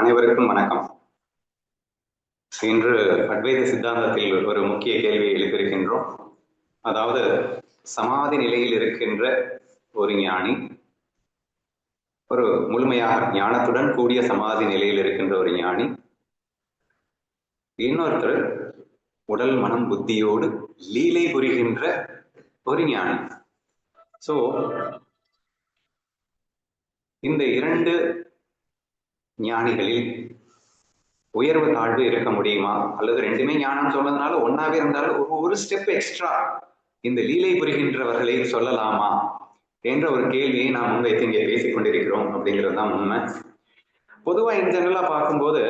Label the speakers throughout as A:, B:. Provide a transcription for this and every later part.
A: அனைவருக்கும் வணக்கம். இன்று அத்வைத சித்தாந்தத்தில் ஒரு முக்கிய கேள்வியை எழுப்பியிருக்கின்றோம். அதாவது சமாதி நிலையில் இருக்கின்ற ஒரு ஞானி, ஒரு முழுமையாக ஞானத்துடன் கூடிய சமாதி நிலையில் இருக்கின்ற ஒரு ஞானி, இன்னொருத்தர் உடல் மனம் புத்தியோடு லீலை புரிகின்ற ஒரு ஞானி. சோ இந்த இரண்டு ஞானிகளில் உயர்வு தாழ்வு இருக்க முடியுமா? அல்லது ரெண்டுமே ஞானம் சொன்னதுனால ஒன்னாவே இருந்தாலும் ஒரு ஸ்டெப் எக்ஸ்ட்ரா இந்த லீலை புரிகின்றவர்களை சொல்லலாமா என்ற ஒரு கேள்வியை நாம் முன்வைத்து இங்கே பேசிக் கொண்டிருக்கிறோம் அப்படிங்கிறது தான் உண்மை. பொதுவா இந்த ஜெனரலா பார்க்கும்போது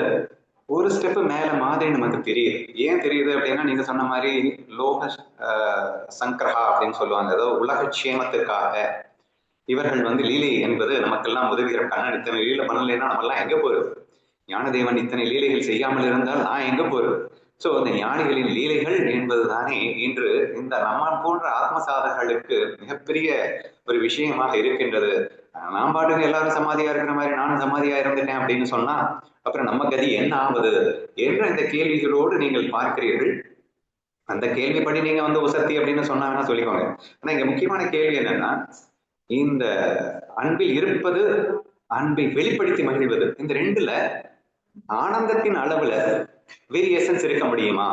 A: ஒரு ஸ்டெப் மேல மாதிரி நமக்கு தெரியுது. ஏன் தெரியுது அப்படின்னா, நீங்க சொன்ன மாதிரி லோக சங்கரஹா அப்படின்னு சொல்லுவாங்க. அதாவது உலக க்ஷேமத்திற்காக இவர்கள் லீலை என்பது நமக்கெல்லாம் உதவுகிற. கண்ணன் இத்தனை லீலை பண்ணலைன்னா நம்ம எல்லாம் எங்க போறது? ஞானதேவன் இத்தனை லீலைகள் செய்யாமல் இருந்தால் நான் எங்க போறது? சோ அந்த ஞானிகளின் லீலைகள் என்பதுதானே இன்று இந்த நம்ம போன்ற ஆத்ம சாதகர்களுக்கு மிகப்பெரிய ஒரு விஷயமாக இருக்கின்றது. நான் பாட்டுக்கு எல்லாரும் சமாதியா இருக்கிற மாதிரி நானும் சமாதியா இருந்துட்டேன் அப்படின்னு சொன்னா அப்புறம் நம்ம கதி என்ன ஆவது என்ற இந்த கேள்விகளோடு நீங்கள் பார்க்கிறீர்கள். அந்த கேள்விப்படி நீங்க உசத்தி அப்படின்னு சொன்னா வேணா சொல்லிக்கோங்க. ஆனா இங்க முக்கியமான கேள்வி என்னன்னா, இந்த அன்பில் இருப்பது, அன்பை வெளிப்படுத்தி மகிழ்வது, இந்த ரெண்டுல ஆனந்தத்தின் அளவுல வேரியேஷன்ஸ் இருக்க முடியுமா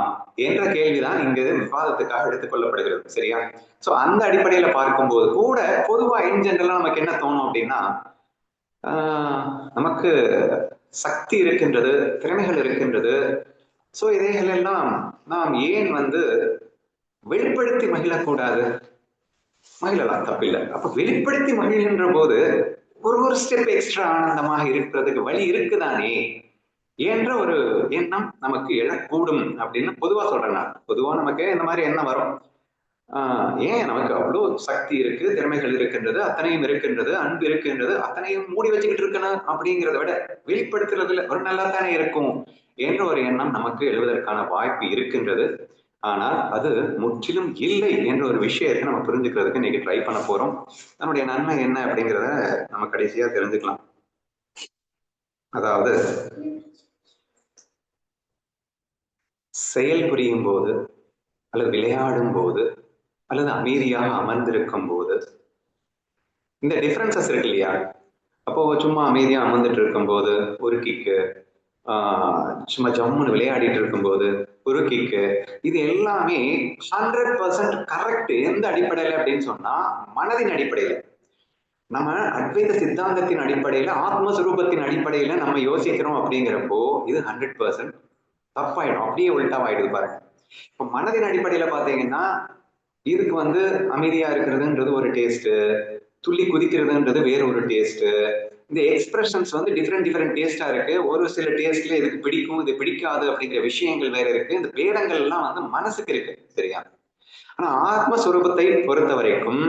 A: என்ற கேள்விதான் இங்கு விவாதத்துக்காக எடுத்துக் கொள்ளப்படுகிறது. சரியா? சோ அந்த அடிப்படையில பார்க்கும்போது கூட பொதுவா இன் ஜெனரலா நமக்கு என்ன தோணும் அப்படின்னா, நமக்கு சக்தி இருக்கின்றது, திறமைகள் இருக்கின்றது. சோ இதைகள் எல்லாம் நாம் ஏன் வெளிப்படுத்தி மகிழக்கூடாது? மகிழலாம், தப்பில்லை. அப்ப வெளிப்படுத்தி மகிழ்கின்ற போது ஒரு ஸ்டெப் எக்ஸ்ட்ரா ஆனந்தமாக இருக்கிறதுக்கு வழி இருக்குதானே என்ற ஒரு எண்ணம் நமக்கு எழக்கூடும் அப்படின்னு பொதுவா சொல்றேன். நான் பொதுவா நமக்கு இந்த மாதிரி எண்ணம் வரும். ஏன் நமக்கு அவ்வளோ சக்தி இருக்கு, திறமைகள் இருக்கின்றது, அத்தனையும் இருக்கின்றது, அன்பு இருக்கின்றது, அத்தனையும் மூடி வச்சுக்கிட்டு இருக்கணும் அப்படிங்கிறத விட வெளிப்படுத்துறதுல ஒரு நல்லா தானே இருக்கும் என்ற ஒரு எண்ணம் நமக்கு எழுவதற்கான வாய்ப்பு இருக்கின்றது. ஆனால் அது முற்றிலும் இல்லை என்ற ஒரு விஷயத்தை நம்ம புரிஞ்சுக்கிறதுக்கு இன்னைக்கு ட்ரை பண்ண போறோம். நம்முடைய நன்மை என்ன அப்படிங்கிறத நம்ம கடைசியா தெரிஞ்சுக்கலாம். அதாவது செயல் புரியும் போது அல்லது விளையாடும் போது அல்லது அமைதியாக அமர்ந்திருக்கும் போது இந்த டிஃபரன்சஸ் இருக்கு இல்லையா? அப்போ சும்மா அமைதியா அமர்ந்துட்டு இருக்கும் போது ஒரு கிக்கு, சும்மா ஜம்முன்னு விளையாடிட்டு இருக்கும்போது ஒரு கிக்கு, இது எல்லாமே 100% கரெக்ட். எந்த அடிப்படையில அப்படின்னு சொன்னா, மனதின் அடிப்படையில, நம்ம அத்வைத சித்தாந்தத்தின் அடிப்படையில, ஆத்மஸ்வரூபத்தின் அடிப்படையில நம்ம யோசிக்கிறோம் அப்படிங்கிறப்போ இது 100% தப்பாயிடும். அப்படியே உள்டாவாயிடுது பாருங்க. இப்ப மனதின் அடிப்படையில பாத்தீங்கன்னா, இதுக்கு அமைதியா இருக்கிறதுன்றது ஒரு டேஸ்ட், துள்ளி குதிக்கிறதுன்றது வேற ஒரு டேஸ்ட். இந்த எக்ஸ்பிரஷன்ஸ் டிஃப்ரெண்ட் டேஸ்டா இருக்கு. ஒரு சில டேஸ்ட்ல இதுக்கு பிடிக்கும், இது பிடிக்காது அப்படிங்கிற விஷயங்கள் வேற இருக்கு. இந்த பேதங்கள் எல்லாம் மனசுக்கு இருக்கு. சரியா? ஆனா ஆத்மஸ்வரூபத்தை பொறுத்த வரைக்கும்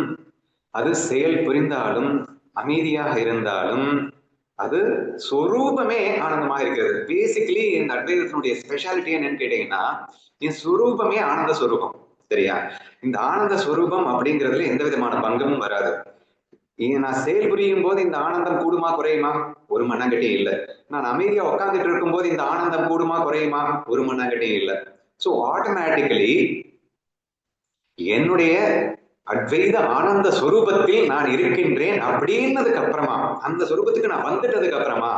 A: அது செயல் புரிந்தாலும் அமைதியாக இருந்தாலும் அது சொரூபமே ஆனந்தமாக இருக்கிறது. பேசிக்கலி இந்த அத்வைதத்தினுடைய ஸ்பெஷாலிட்டி என்னன்னு கேட்டீங்கன்னா, என் சுரூபமே ஆனந்த சுரூபம். சரியா? இந்த ஆனந்த சுரூபம் அப்படிங்கிறதுல எந்த விதமான பங்கமும் வராது. நான் செயல் புரியும் போது இந்த ஆனந்தம் கூடுமா குறையுமா? ஒரு மண்ணாங்கட்டியும் இல்லை. நான் அமைதியா உட்கார்ந்துட்டு இருக்கும் போது இந்த ஆனந்தம் கூடுமா குறையுமா? ஒரு மண்ணாங்கட்டியும் இல்லை. ஸோ ஆட்டோமேட்டிக்கலி என்னுடைய அத்வைத ஆனந்த சொரூபத்தில் நான் இருக்கின்றேன் அப்படின்னதுக்கு அப்புறமா, அந்த சொரூபத்துக்கு நான் வந்துட்டதுக்கு அப்புறமா,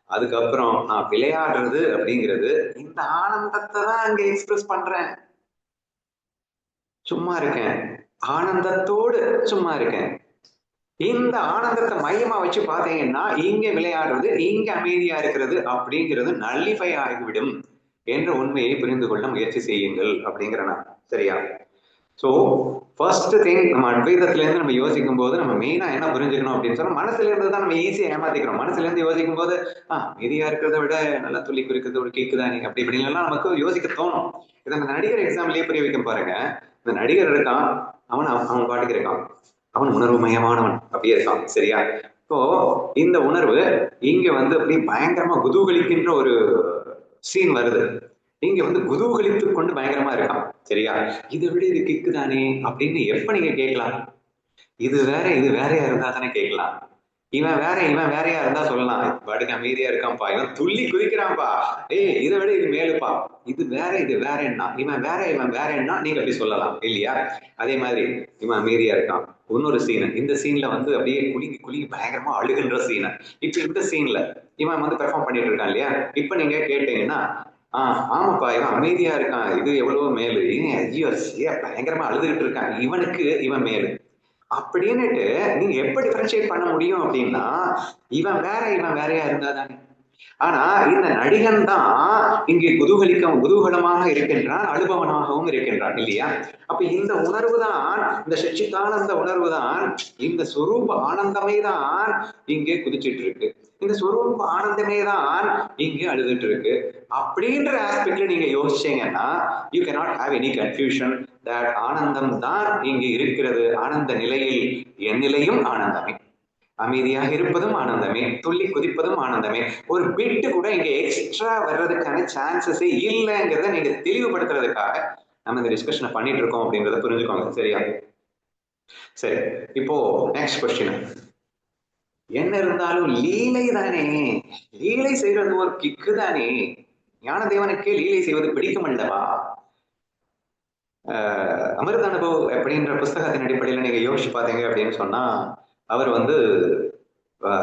A: அதுக்கப்புறம் நான் விளையாடுறது அப்படிங்கிறது இந்த ஆனந்தத்தை தான் அங்க எக்ஸ்பிரஸ் பண்றேன். சும்மா இருக்கேன், ஆனந்தத்தோடு சும்மா இருக்கேன். இந்த ஆனந்தத்தை மையமா வச்சு பாத்தீங்கன்னா, இங்க விளையாடுறது, இங்க அமைதியா இருக்கிறது அப்படிங்கிறது நல்லிஃபை ஆகிவிடும் என்ற உண்மையை புரிந்து கொள்ள முயற்சி செய்யுங்கள் அப்படிங்கிறனா. சரியா? சோ ஃபர்ஸ்ட் திங், நம்ம அத்வைதத்துல இருந்து நம்ம யோசிக்கும் போது நம்ம மெயினா என்ன புரிஞ்சுக்கணும் அப்படின்னு சொன்னா, மனசுல இருந்து தான் நம்ம ஈஸியா ஏமாத்திக்கிறோம். மனசுல இருந்து யோசிக்கும் போது அமைதியா இருக்கிறத விட நல்லா துள்ளி குறிக்கிறது ஒரு கேக்குதானே அப்படி இப்படின்னு எல்லாம் நமக்கு யோசிக்க தோணும். இதை அந்த நடிகர் எக்ஸாம்பிளே புரிய வைக்க பாருங்க. இந்த நடிகர் இருக்கான், அவன் பாட்டுக்கு இருக்கான், அவன் உணர்வு மயமானவன் அப்படியே இருக்கான். சரியா? இப்போ இந்த உணர்வு இங்க அப்படி பயங்கரமா குதூகலிக்கின்ற ஒரு சீன் வருது. இங்க குதூகலித்து கொண்டு பயங்கரமா இருக்கான். சரியா? இதை விட இது கிக்கு தானே அப்படின்னு எப்ப நீங்க கேட்கலாம்? இது வேறையா இருந்தா தானே கேட்கலாம். இவன் வேறையா இருந்தா சொல்லலாம், பாட்டுக்கு அமைதியா இருக்கான்ப்பா, இவன் துள்ளி குதிக்கிறான்ப்பா, ஏய் இதை விட இது மேலுப்பா, இது வேறன்னா, இவன் வேறன்னா நீங்க அப்படி சொல்லலாம் இல்லையா? அதே மாதிரி இவன் அமைதியா இருக்கான். இன்னொரு சீனு, இந்த சீன்ல வந்து அப்படியே குலுங்கி குலுங்கி பயங்கரமா அழுகின்ற சீனு. இப்ப இந்த சீன்ல இவன் வந்து பெர்ஃபார்ம் பண்ணிட்டு இருக்கான் இல்லையா? இப்ப நீங்க கேட்டீங்கன்னா, ஆமாப்பா இவன் அமைதியா இருக்கான், இது எவ்வளவோ மேலு, ஐயோ பயங்கரமா அழுதுகிட்டு இருக்கான், இவனுக்கு இவன் மேலு அப்படின்னுட்டு நீங்க எப்படி டிஃபரன்ஷியேட் பண்ண முடியும் அப்படின்னா, இவன் வேறையா இருந்தா தானே. ஆனா இந்த நடிகன் தான் இங்கே குதூகலமாக இருக்கின்றான், அனுபவனாகவும் இருக்கின்றான் இல்லையா? அப்ப இந்த உணர்வு தான், இந்த சச்சிதானந்த உணர்வு தான், இந்த சொரூப ஆனந்தமே தான் இங்கே குதிச்சிட்டு இருக்கு, இந்த சொரூப ஆனந்தமே தான் இங்கே அழுதுட்டு இருக்கு. அப்படின்ற ஆஸ்பெக்ட்ல நீங்க யோசிச்சீங்கன்னா you cannot have any confusion that ஆனந்தம் தான் இங்கு இருக்கிறது. ஆனந்த நிலையில் என் நிலையும் ஆனந்தமே, அமைதியாக இருப்பதும் ஆனந்தமே, துள்ளி குதிப்பதும் ஆனந்தமே. ஒரு பிட்டு கூட இங்க எக்ஸ்ட்ரா வர்றதுக்கான சான்சஸே இல்லைங்கிறத நீங்க தெளிவுபடுத்துறதுக்காக நம்ம இந்த டிஸ்கஷனை பண்ணிட்டு இருக்கோம் அப்படின்றத புரிஞ்சுக்கோங்க. சரியா? சரி, இப்போ நெக்ஸ்ட் கொஸ்டின். என்ன இருந்தாலும் லீலை தானே, லீலை செய்வது ஒரு கிக்கு தானே, ஞானதேவனுக்கே லீலை செய்வது பிடிக்கும் அல்லவா? அமிர்த அனுபவ் அப்படின்ற புஸ்தகத்தின் அடிப்படையில் நீங்க யோசிச்சு பார்த்தீங்க அப்படின்னு சொன்னா, அவர் வந்து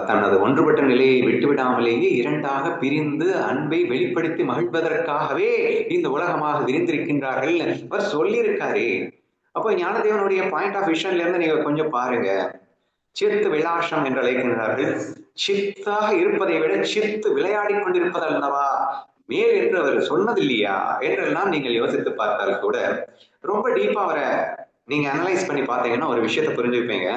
A: தனது ஒன்றுபட்ட நிலையை விட்டுவிடாமலேயே இரண்டாக பிரிந்து அன்பை வெளிப்படுத்தி மகிழ்வதற்காகவே இந்த உலகமாக விரிந்திருக்கின்றார்கள் அவர் சொல்லியிருக்காரு. அப்போ ஞானதேவனுடைய பாயிண்ட் ஆஃப் விஷன்ல இருந்து நீங்க கொஞ்சம் பாருங்க. சித்து விலாசம் என்று அழைக்கின்றார்கள். சித்தாக இருப்பதை விட சித்து விளையாடி கொண்டிருப்பது அல்லவா மேல் என்று அவர் சொன்னது இல்லையா என்றெல்லாம் நீங்கள் யோசித்து பார்த்தால் கூட ரொம்ப டீப்பா அவரை நீங்க அனலைஸ் பண்ணி பார்த்தீங்கன்னா ஒரு விஷயத்த புரிஞ்சுப்பீங்க.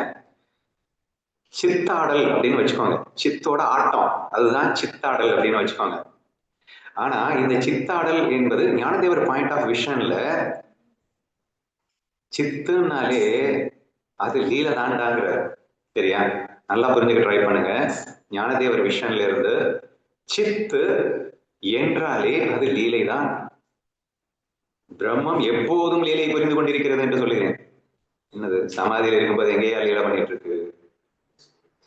A: சித்தாடல் அப்படின்னு வச்சுக்கோங்க, சித்தோட ஆட்டம், அதுதான் சித்தாடல் அப்படின்னு வச்சுக்கோங்க. ஆனா இந்த சித்தாடல் என்பது ஞானதேவர் பாயிண்ட் ஆஃப் விஷன்ல சித்துனாலே அது லீல தாண்டாங்கிறார். சரியா? நல்லா புரிஞ்சுக்க ட்ரை பண்ணுங்க. ஞானதேவர் விஷன்ல இருந்து சித்து என்றாலே அது லீலை தான். பிரம்மம் எப்போதும் லீலை புரிந்து கொண்டிருக்கிறது என்று சொல்லுகிறேன். என்னது, சமாதியில் இருக்கும்போது எங்கேயா லீலை பண்ணிட்டு இருக்கு?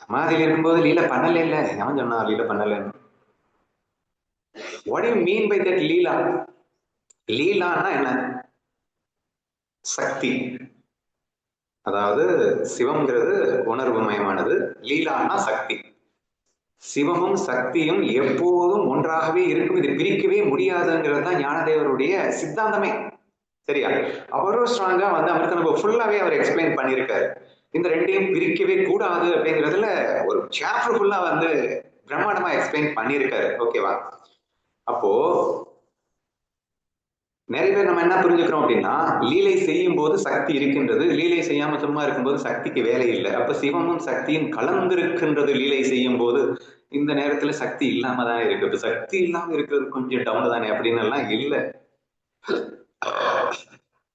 A: சமாதியில் இருக்கும்போது லீலை பண்ணல இல்ல, எவன் சொன்னா லீலை பண்ணல? What you mean by that leela? லீலான்னா என்ன? சக்தி. அதாவது சிவம்ங்கிறது உணர்வு மயமானது, லீலான்னா சக்தி. சிவமும் சக்தியும் எப்போதும் ஒன்றாகவே இருக்கும், இது பிரிக்கவே முடியாதுங்கிறது தான் ஞானதேவருடைய சித்தாந்தமே. சரியா? அவரும் ஸ்ட்ராங்கா வந்து அமிர்த அனுபவம் ஃபுல்லாவே அவர் எக்ஸ்பிளைன் பண்ணியிருக்காரு. இந்த ரெண்டையும் பிரிக்கவே கூடாது அப்படிங்கிறதுல ஒரு சாப்டர் ஃபுல்லா வந்து பிரம்மாண்டமா எக்ஸ்பிளைன் பண்ணியிருக்காரு. ஓகேவா? அப்போ நிறைய பேர் நம்ம என்ன புரிஞ்சுக்கிறோம் அப்படின்னா, லீலை செய்யும் போது சக்தி இருக்கின்றது, லீலை செய்யாம சும்மா இருக்கும்போது சக்திக்கு வேலை இல்லை. அப்ப சிவமும் சக்தியும் கலந்திருக்கின்றது லீலை செய்யும் போது, இந்த நேரத்துல சக்தி இல்லாம தான் இருக்கு. இப்ப சக்தி இல்லாம இருக்கிறது கொஞ்சம் டவுன் தானே அப்படின்னு எல்லாம் இல்லை.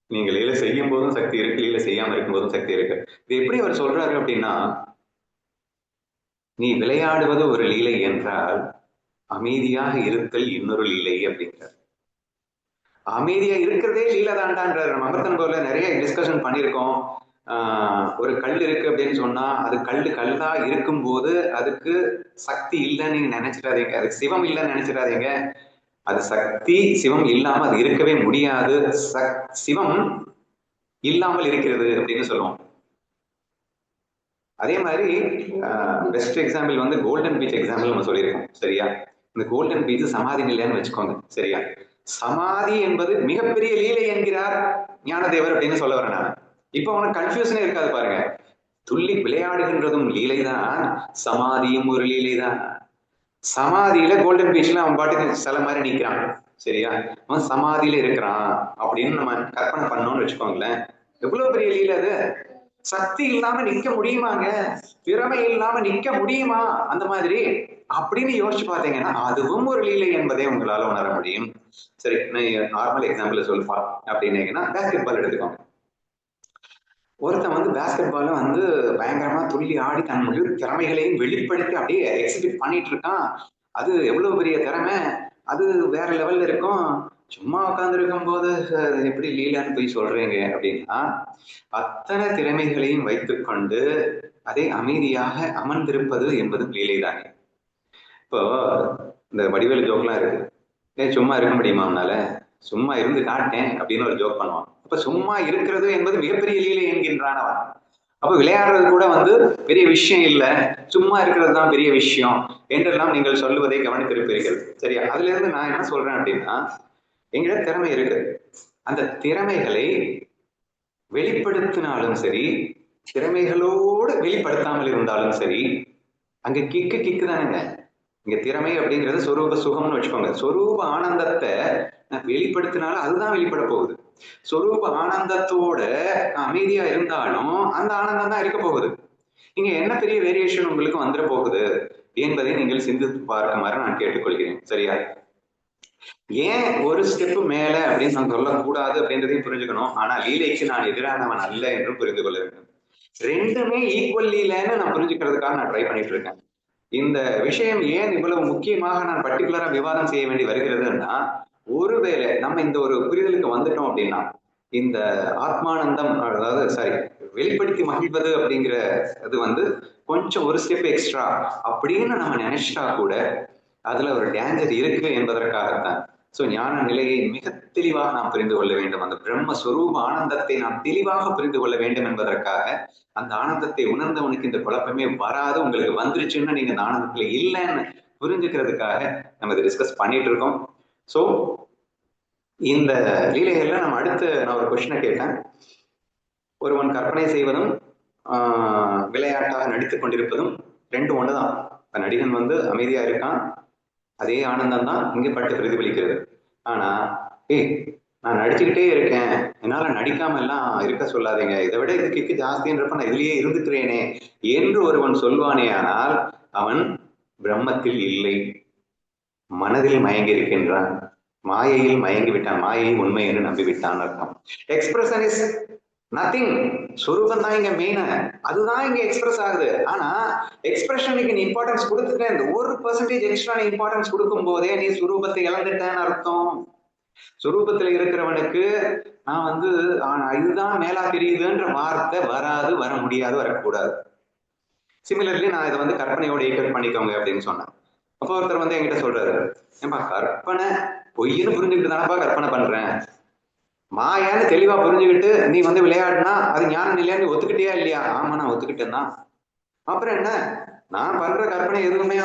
A: நீங்க லீலை செய்யும் போதும் சக்தி இருக்கு, லீலை செய்யாம இருக்கும் போதும் சக்தி இருக்கு. இது எப்படி அவர் சொல்றாரு அப்படின்னா, நீ விளையாடுவது ஒரு லீலை என்றால் அமைதியாக இருத்தல் இன்னொரு லீலை அப்படிங்கிறார். அமைதியா இருக்கிறதே லீலை தாண்டான்றார். நம்ம அமிர்தன் போல நிறைய டிஸ்கஷன் பண்ணியிருக்கோம். ஒரு கல் இருக்கு அப்படின்னு சொன்னா அது கல்லா இருக்கும் போது அதுக்கு சக்தி இல்லைன்னு நீங்க நினைச்சிடாதீங்க, அதுக்கு சிவம் இல்லைன்னு நினைச்சிடாதீங்க. அது சக்தி சிவம் இல்லாம அது இருக்கவே முடியாது. சிவம் இல்லாமல் இருக்கிறது அப்படின்னு சொல்லுவோம். அதே மாதிரி பெஸ்ட் எக்ஸாம்பிள் வந்து கோல்டன் பீச் எக்ஸாம்பிள் நம்ம சொல்லியிருக்கோம். சரியா? இந்த கோல்டன் பீச் சமாதி நிலைன்னு வச்சுக்கோங்க. சரியா? சமாதி என்பது மிகப்பெரிய லீலை என்கிறார் ஞானதேவர் அப்படின்னு சொல்ல வரேன் நான். இப்ப உனக்கு கன்ஃபியூஷனே இருக்காது பாருங்க. துள்ளி விளையாடுகின்றதும் லீலை தான், சமாதியும் ஒரு லீலை தான். சமாதியில கோல்டன் பீச்ல அவன் பாட்டுக்கு சில மாதிரி நிக்கிறான். சரியா? அவன் சமாதியில இருக்கிறான் அப்படின்னு நம்ம கற்பனை பண்ணோம்னு வச்சுக்கோங்களேன். எவ்வளவு பெரிய லீலை அது! சக்தி இல்லாம நிக்க முடியுமாங்க? திறமை இல்லாம நிக்க முடியுமா அந்த மாதிரி அப்படின்னு யோசிச்சு பார்த்தீங்கன்னா அதுவும் ஒரு லீலை என்பதை உங்களால உணர முடியும். சரி, நான் நார்மல் எக்ஸாம்பிள் சொல்லுப்பா அப்படின்னீங்கன்னா பேஸ்கெட் பால் எடுத்துக்கோங்க. ஒருத்தன் வந்து பேஸ்கெட் பால வந்து பயங்கரமா துள்ளி ஆடி தன் முழு திறமைகளையும் வெளிப்படுத்தி அப்படியே எக்ஸிபிட் பண்ணிட்டு இருக்கான். அது எவ்வளவு பெரிய திறமை, அது வேற லெவல்ல இருக்கும். சும்மா உட்கார்ந்து இருக்கும் போது எப்படி லீலான்னு போய் சொல்றீங்க அப்படின்னா, அத்தனை திறமைகளையும் வைத்துக்கொண்டு அதை அமைதியாக அமர்ந்திருப்பது என்பது லீலை தானே. இப்போ இந்த வடிவேலு ஜோக்லாம் இருக்கு. சும்மா இருக்க முடியுமா அவனால? சும்மா இருந்து காட்டேன் அப்படின்னு ஒரு ஜோக் பண்ணுவான். அப்ப சும்மா இருக்கிறது என்பது மிகப்பெரிய லீலை என்கின்றான் அவன். அப்ப விளையாடுறது கூட பெரிய விஷயம் இல்ல, சும்மா இருக்கிறது தான் பெரிய விஷயம் என்றெல்லாம் நீங்கள் சொல்லுவதை கவனித்திருப்பீர்கள். சரியா? அதுல இருந்து நான் என்ன சொல்றேன் அப்படின்னா, எங்கிட்ட திறமை இருக்கு. அந்த திறமைகளை வெளிப்படுத்தினாலும் சரி, திறமைகளோடு வெளிப்படுத்தாமல் இருந்தாலும் சரி, அங்க கிக்கு தானுங்க. இங்க திறமை அப்படிங்கிறது சொரூப சுகம்னு வச்சுக்கோங்க. சொரூப ஆனந்தத்தை வெளிப்படுத்தினாலும் அதுதான் வெளிப்பட போகுது. சொரூப ஆனந்தத்தோட அமைதியா இருந்தாலும் அந்த ஆனந்தம் தான் இருக்க போகுது. இங்க என்ன பெரிய வேரியேஷன் உங்களுக்கு வந்துட போகுது என்பதை நீங்கள் சிந்தித்து பார்க்குமாறு நான் கேட்டுக்கொள்கிறேன். சரியா? ஏன் ஒரு ஸ்டெப் மேல அப்படின்னு நான் சொல்லக்கூடாது அப்படின்றதையும் புரிஞ்சுக்கணும். ஆனா லீலைக்கு நான் எதிரானவன் அல்ல என்றும் புரிந்து கொள்ள வேண்டும். ரெண்டுமே ஈக்குவல் லீலைன்னு நான் புரிஞ்சுக்கிறதுக்காக நான் ட்ரை பண்ணிட்டு இருக்கேன். இந்த விஷயம் ஏன் இவ்வளவு முக்கியமாக நான் பர்டிகுலரா விவாதம் செய்ய வேண்டி வருகிறதுன்னா, ஒருவேளை நம்ம இந்த ஒரு புரிதலுக்கு வந்துட்டோம் அப்படின்னா, இந்த ஆத்மானந்தம், அதாவது வெளிப்படுத்தி மகிழ்வது அப்படிங்கிற அது கொஞ்சம் ஒரு ஸ்டெப் எக்ஸ்ட்ரா அப்படின்னு நம்ம நினைச்சிட்டா கூட அதுல ஒரு டேஞ்சர் இருக்கு என்பதற்காகத்தான். சோ ஞான நிலையை மிக தெளிவாக நாம் புரிந்து கொள்ள வேண்டும். அந்த பிரம்மஸ்வரூப ஆனந்தத்தை நாம் தெளிவாக புரிந்து கொள்ள வேண்டும் என்பதற்காக, அந்த ஆனந்தத்தை உணர்ந்தவனுக்கு இந்த குழப்பமே வராது. உங்களுக்கு வந்துருச்சுன்னு நீங்க இந்த ஆனந்தத்துல இல்லைன்னு புரிஞ்சுக்கிறதுக்காக நம்ம இதை டிஸ்கஸ் பண்ணிட்டு இருக்கோம். சோ இந்த லீலைகள்ல நம்ம அடுத்து நான் ஒரு கொஸ்டினை கேட்டேன். ஒருவன் கற்பனை செய்வதும் விளையாட்டாக நடித்துக் கொண்டிருப்பதும் ரெண்டும் ஒண்ணுதான். இப்ப நடிகன் அமைதியா இருக்கான், அதே ஆனந்தம் தான் இங்க பட்டு பிரதிபலிக்கிறது. ஆனா நான் நடிச்சுக்கிட்டே இருக்கேன், என்னால நடிக்காம எல்லாம் இருக்க சொல்லாதீங்க, இதை விட இது கிக்கு ஜாஸ்தின்றப்ப நான் இதுலயே இருந்துக்கிறேனே என்று ஒருவன் சொல்வானே, ஆனால் அவன் பிரம்மத்தில் இல்லை, மனதில் மயங்கி இருக்கின்றான், மாயையில் மயங்கி விட்டான், மாயை உண்மை என்று நம்பிவிட்டான் அர்த்தம். Expression is nothing. சொரூபம் தான் இங்க மெயின், அதுதான் இங்க எக்ஸ்பிரஸ் ஆகுது. ஆனா எக்ஸ்பிரஷனுக்கு நீ இம்பார்ட்டன்ஸ் கொடுத்துட்டேன், இந்த 1% எக்ஸ்ட்ரா நீ இம்பார்ட்டன்ஸ் கொடுக்கும் போதே நீ சுரூபத்தை இழந்துட்டேன்னு அர்த்தம். சுரூபத்துல இருக்கிறவனுக்கு நான் இதுதான் மேலா தெரியுதுன்ற வார்த்தை வராது, வர முடியாது, வரக்கூடாது. சிமிலர்லி நான் இதை கற்பனையோட ஈக்குவல் பண்ணிக்கோங்க அப்படின்னு சொன்னேன். அப்போ ஒருத்தர் என்கிட்ட சொல்றாரு, ஏன்பா கற்பனை பொய்ன்னு புரிஞ்சுக்கிட்டு தானப்பா கற்பனை பண்றேன், மாயான்னு தெளிவா புரிஞ்சுக்கிட்டு நீ விளையாடுனா அது ஞான நிலையா நீ ஒத்துக்கிட்டியா இல்லையா? ஆமா நான் ஒத்துக்கிட்டேன் தான். அப்புறம் என்ன, நான் பண்ற கற்பனை எதுவுமே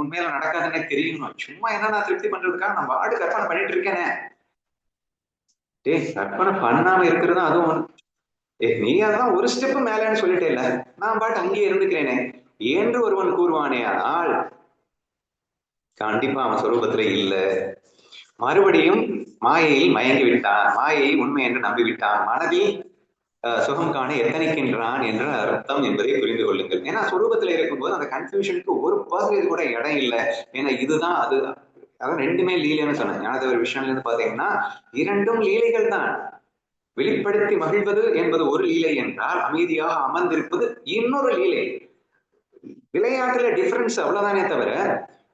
A: உண்மையில நடக்காதுன்னே தெரியும், சும்மா என்ன நான் திருப்தி பண்றதுக்காக நான் பாடு கற்பனை பண்ணிட்டு இருக்கேனே. கற்பனை பண்ணாம இருக்கிறதா அதுவும் நீ அதான் ஒரு ஸ்டெப் மேலேன்னு சொல்லிட்டே இல்ல, நான் பாட்டு அங்கேயே இருந்துக்கிறேனே என்று ஒருவன் கூறுவானே, ஆனால் கண்டிப்பா அவன் சொரூபத்துல இல்ல, மறுபடியும் மாயையில் மயங்கி விட்டான், மாயையை உண்மை என்று நம்பிவிட்டான், மனதில் சுகம் காண எத்தனைக்கின்றான் என்ற அர்த்தம் என்பதை புரிந்து கொள்ளுங்கள். ஏன்னா சொரூபத்துல இருக்கும்போது அந்த கன்ஃபியூஷனுக்கு 1% கூட இடம் இல்லை. ஏன்னா இதுதான் அது, அதான் ரெண்டுமே லீலைன்னு சொன்னேன். ஞானதேவர் விஷயம்ல இருந்து பாத்தீங்கன்னா இரண்டும் லீலைகள் தான். வெளிப்படுத்தி மகிழ்வது என்பது ஒரு லீலை என்றால், அமைதியாக அமர்ந்திருப்பது இன்னொரு லீலை. விளையாட்டுல டிஃபரன்ஸ் அவ்வளவுதானே தவிர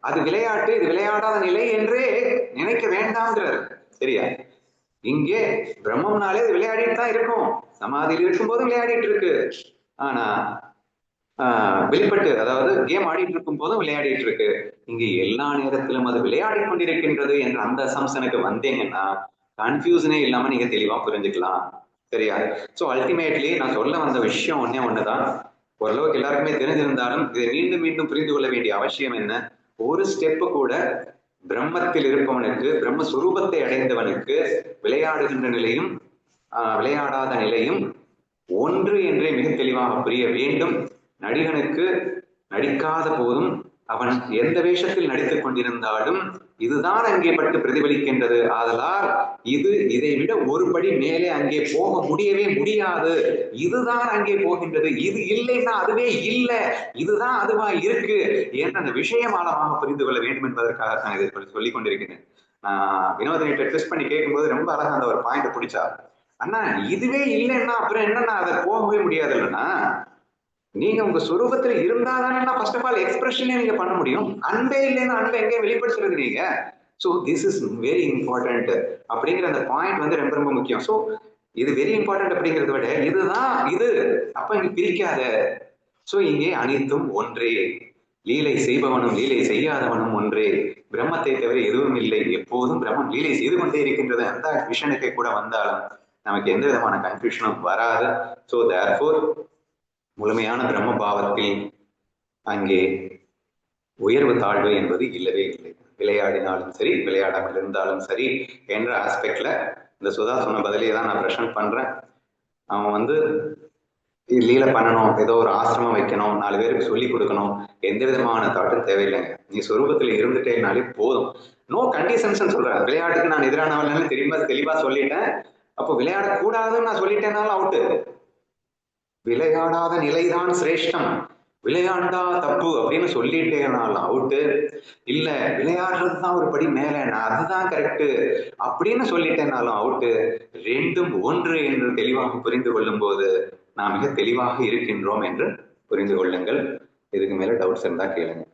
A: அது விளையாட்டு இது விளையாடாத நிலை என்றே நினைக்க வேண்டாம்ங்கிறாரு. சரியா? இங்கே பிரம்மம்னாலே அது விளையாடிட்டு தான் இருக்கும், சமாதியில் இருக்கும் போதும் விளையாடிட்டு இருக்கு. ஆனா வெளிப்பட்டு, அதாவது கேம் ஆடிட்டு இருக்கும் போதும் விளையாடிட்டு இருக்கு. இங்க எல்லா நேரத்திலும் அது விளையாடி கொண்டிருக்கின்றது என்ற அந்த அசம்சனுக்கு வந்தீங்கன்னா கன்ஃபியூஷனே இல்லாம நீங்க தெளிவா புரிஞ்சுக்கலாம். சரியா? சோ அல்டிமேட்லி நான் சொல்ல வந்த விஷயம் ஒண்ணுதான், ஓரளவுக்கு எல்லாருக்குமே தெரிஞ்சிருந்தாலும் இதை மீண்டும் மீண்டும் புரிந்து கொள்ள வேண்டிய அவசியம் என்ன, ஒரு ஸ்டெப் கூட பிரம்மத்தில் இருப்பவனுக்கு, பிரம்மஸ்வரூபத்தை அடைந்தவனுக்கு விளையாடுகின்ற நிலையும் விளையாடாத நிலையும் ஒன்று என்றே மிக தெளிவாக புரிய வேண்டும். நடிகனுக்கு நடிக்காத போதும் அவன் எந்த வேஷத்தில் நடித்துக் கொண்டிருந்தாலும் இதுதான் அங்கே பட்டு பிரதிபலிக்கின்றது. ஆதலால் இதை விட ஒரு படி மேலே அங்கே போக முடியவே முடியாது, இதுதான் அங்கே போகின்றது, இது இல்லைன்னா அதுவே இல்லை, இதுதான் அதுவா இருக்கு என்ற அந்த விஷயம் ஆழமாக புரிந்து கொள்ள வேண்டும் என்பதற்காகத்தான் இதை சொல்லிக் கொண்டிருக்கிறேன். வினோதனை ட்விஸ்ட் பண்ணி கேட்கும்போது ரொம்ப அழகா அந்த ஒரு பாயிண்ட் பிடிச்சா, அண்ணா இதுவே இல்லைன்னா அப்புறம் என்னன்னா அதை போகவே முடியாது இல்லைன்னா, நீங்க உங்க சுரூபத்துல இருந்தாதானே ஃபர்ஸ்ட் ஆஃப் ஆல் எக்ஸ்பிரஷனே நீங்க பண்ண முடியும். அன்பே இல்லைன்னா அன்பை எங்கே வெளிப்படுத்துறது நீங்க? So this is very important அப்படிங்கிற அந்த பாயிண்ட் வந்து ரொம்ப ரொம்ப முக்கியம். ஸோ இது வெரி இம்பார்ட்டன்ட் அப்படிங்கிறத விட இதுதான் இது, அப்ப இங்க பிரிக்காத. ஸோ இங்கே அனைத்தும் ஒன்றே, லீலை செய்பவனும் லீலை செய்யாதவனும் ஒன்றே, பிரம்மத்தை தவிர எதுவும் இல்லை, எப்போதும் பிரம்மம் லீலை செய்து கொண்டே இருக்கின்றது. அந்த விஷனுக்கு கூட வந்தாலும் நமக்கு எந்த விதமான கன்ஃபியூஷனும் வராது. ஸோ தேர்ஃபோர் முழுமையான பிரம்ம பாவத்தில் அங்கே உயர்வு தாழ்வு என்பது இல்லவே இல்லை. விளையாடினாலும் சரி விளையாடாமல் இருந்தாலும் சரி என்ற ஆஸ்பெக்ட்ல இந்த சுதா சொன்ன பதிலே தான் நான் ப்ரெசென்ட் பண்றேன். அவன் வந்து லீலை பண்ணணும், ஏதோ ஒரு ஆசிரமம் வைக்கணும், 4 பேருக்கு சொல்லி கொடுக்கணும், எந்த விதமான தாட்டும் தேவையில்லைங்க. நீ சொரூபத்தில் இருந்துட்டேனாலே போதும். நோ கண்டிஷன்ஸ் சொல்றேன். விளையாட்டுக்கு நான் எதிரானவன் தெளிவா சொல்லிட்டேன். அப்போ விளையாடக்கூடாதுன்னு நான் சொல்லிட்டேனாலும் அவுட்டு. விளையாடாத நிலைதான் சிரேஷ்டம், விளையாண்டா தப்பு அப்படின்னு சொல்லிட்டேனாலும் அவுட்டு. இல்ல விளையாடுறதுதான் ஒரு படி மேல, நான் அதுதான் கரெக்டு அப்படின்னு சொல்லிட்டேனாலும் அவுட்டு. ரெண்டும் ஒன்று என்று தெளிவாக புரிந்து கொள்ளும் போது நாம் மிக தெளிவாக இருக்கின்றோம் என்று புரிந்து கொள்ளுங்கள். இதுக்கு மேல டவுட்ஸ் இருந்தா கேளுங்க.